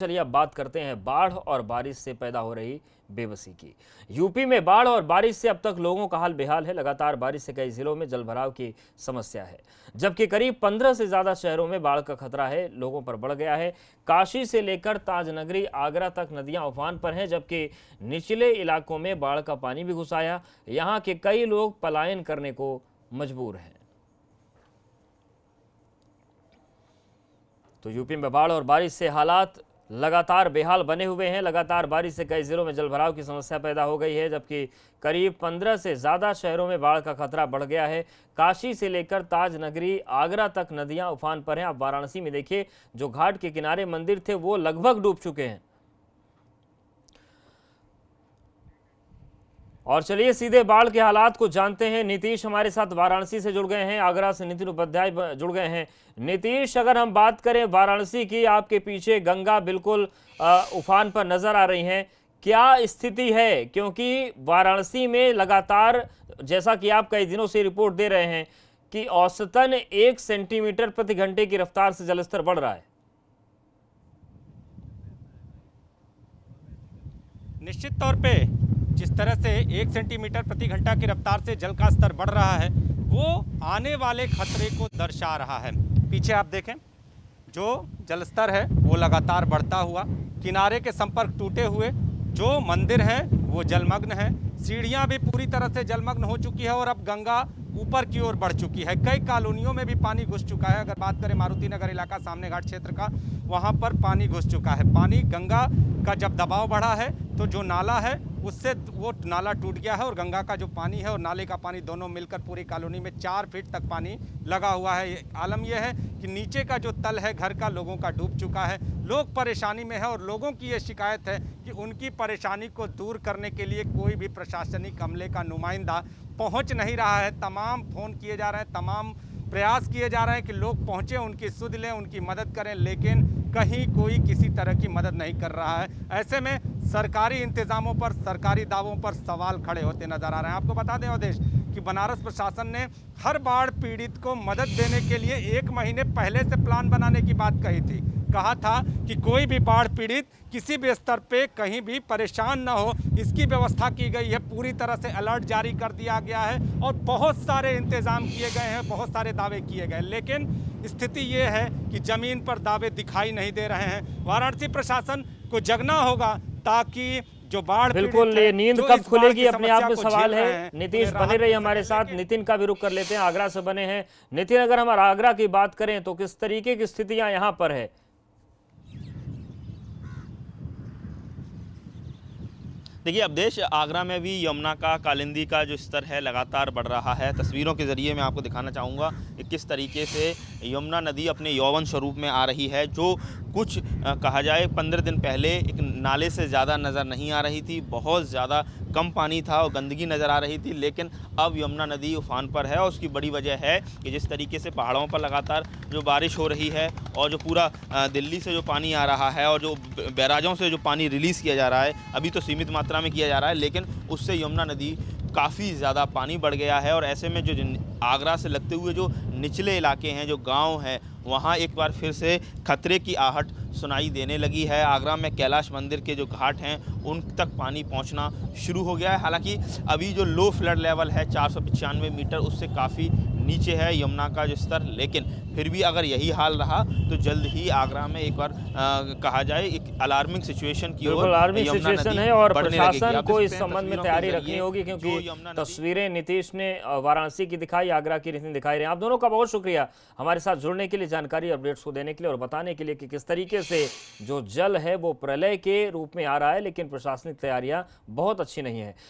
चलिए अब बात करते हैं बाढ़ और बारिश से पैदा हो रही बेबसी की। यूपी में बाढ़ और बारिश से अब तक लोगों का हाल बेहाल है। लगातार बारिश से कई जिलों में जलभराव की समस्या है, जबकि करीब 15 से ज्यादा शहरों में बाढ़ का खतरा है, लोगों पर बढ़ गया है। काशी से लेकर ताजनगरी आगरा तक नदियां उफान पर हैं, जबकि निचले इलाकों में बाढ़ का पानी भी घुस आया। यहां के कई लोग पलायन करने को मजबूर हैं। तो यूपी में बाढ़ और बारिश से हालात लगातार बेहाल बने हुए हैं। लगातार बारिश से कई जिलों में जलभराव की समस्या पैदा हो गई है, जबकि करीब 15 से ज़्यादा शहरों में बाढ़ का खतरा बढ़ गया है। काशी से लेकर ताजनगरी आगरा तक नदियां उफान पर हैं। अब वाराणसी में देखिए, जो घाट के किनारे मंदिर थे वो लगभग डूब चुके हैं। और चलिए सीधे बाढ़ के हालात को जानते हैं। नीतीश हमारे साथ वाराणसी से जुड़ गए हैं, आगरा से नितिन उपाध्याय जुड़ गए हैं। नीतीश, अगर हम बात करें वाराणसी की, आपके पीछे गंगा बिल्कुल उफान पर नजर आ रही हैं, क्या स्थिति है? क्योंकि वाराणसी में लगातार, जैसा कि आप कई दिनों से रिपोर्ट दे रहे हैं, कि औसतन 1 सेंटीमीटर प्रति घंटे की रफ्तार से जलस्तर बढ़ रहा है। निश्चित तौर पे जिस तरह से 1 सेंटीमीटर प्रति घंटा की रफ्तार से जल का स्तर बढ़ रहा है, वो आने वाले खतरे को दर्शा रहा है। पीछे आप देखें, जो जल स्तर है वो लगातार बढ़ता हुआ, किनारे के संपर्क टूटे हुए, जो मंदिर हैं वो जलमग्न हैं, सीढ़ियां भी पूरी तरह से जलमग्न हो चुकी है और अब गंगा ऊपर की ओर बढ़ चुकी है। कई कॉलोनियों में भी पानी घुस चुका है। अगर बात करें मारुति नगर इलाका, सामने घाट क्षेत्र का, वहाँ पर पानी घुस चुका है। पानी, गंगा का जब दबाव बढ़ा है तो जो नाला है उससे वो नाला टूट गया है और गंगा का जो पानी है और नाले का पानी दोनों मिलकर पूरी कॉलोनी में 4 फीट तक पानी लगा हुआ है। आलम यह है कि नीचे का जो तल है घर का, लोगों का डूब चुका है। लोग परेशानी में है और लोगों की ये शिकायत है कि उनकी परेशानी को दूर करने के लिए कोई भी प्रशासनिक अमले का नुमाइंदा पहुंच नहीं रहा है। तमाम फ़ोन किए जा रहे हैं, तमाम प्रयास किए जा रहे हैं कि लोग पहुंचे, उनकी सुध लें, उनकी मदद करें, लेकिन कहीं कोई किसी तरह की मदद नहीं कर रहा है। ऐसे में सरकारी इंतज़ामों पर, सरकारी दावों पर सवाल खड़े होते नजर आ रहे हैं। आपको बता दें अवधेश कि बनारस प्रशासन ने हर बाढ़ पीड़ित को मदद देने के लिए 1 महीने पहले से प्लान बनाने की बात कही थी। कहा था कि कोई भी बाढ़ पीड़ित किसी भी स्तर पे कहीं भी परेशान ना हो, इसकी व्यवस्था की गई है। पूरी तरह से अलर्ट जारी कर दिया गया है और बहुत सारे इंतजाम किए गए हैं, बहुत सारे दावे किए गए, लेकिन स्थिति ये है कि ज़मीन पर दावे दिखाई नहीं दे रहे हैं। वाराणसी प्रशासन को जगना होगा ताकि जो बाढ़, बिल्कुल, ये नींद कब खुलेगी अपने आप में सवाल है। नीतीश बने रहिए हमारे साथ। नितिन का भी रुख कर लेते हैं, आगरा से बने हैं। नितिन, अगर हम आगरा की बात करें तो किस तरीके की स्थितियां यहाँ पर है? देखिए अवधेश, आगरा में भी यमुना का, कालिंदी का जो स्तर है लगातार बढ़ रहा है। तस्वीरों के ज़रिए मैं आपको दिखाना चाहूँगा कि किस तरीके से यमुना नदी अपने यौवन स्वरूप में आ रही है, जो कुछ कहा जाए 15 दिन पहले एक नाले से ज़्यादा नज़र नहीं आ रही थी। बहुत ज़्यादा कम पानी था और गंदगी नज़र आ रही थी, लेकिन अब यमुना नदी उफान पर है और उसकी बड़ी वजह है कि जिस तरीके से पहाड़ों पर लगातार जो बारिश हो रही है और जो पूरा दिल्ली से जो पानी आ रहा है और जो बैराजों से जो पानी रिलीज़ किया जा रहा है, अभी तो सीमित मात्रा में किया जा रहा है, लेकिन उससे यमुना नदी काफ़ी ज़्यादा पानी बढ़ गया है। और ऐसे में जो आगरा से लगते हुए जो निचले इलाके हैं, जो गांव हैं, वहाँ एक बार फिर से खतरे की आहट सुनाई देने लगी है। आगरा में कैलाश मंदिर के जो घाट हैं उन तक पानी पहुंचना शुरू हो गया है। हालांकि अभी जो लो फ्लड लेवल है 495 मीटर, उससे काफ़ी नीचे है यमुना का जो स्तर, लेकिन फिर भी अगर यही हाल रहा तो जल्द ही आगरा में एक बार कहा जाए एक अलार्मिंग सिचुएशन की ओर अलार्मिंग सिचुएशन है और प्रशासन को इस संबंध में तैयारी रखनी होगी, क्योंकि तस्वीरें नीतीश ने वाराणसी की दिखाई, आगरा की नितिन दिखाई रहे हैं। आप दोनों का बहुत शुक्रिया हमारे साथ जुड़ने के लिए, जानकारी अपडेट्स को देने के लिए और बताने के लिए कि किस तरीके से जो जल है वो प्रलय के रूप में आ रहा है, लेकिन प्रशासनिक तैयारियां बहुत अच्छी नहीं है।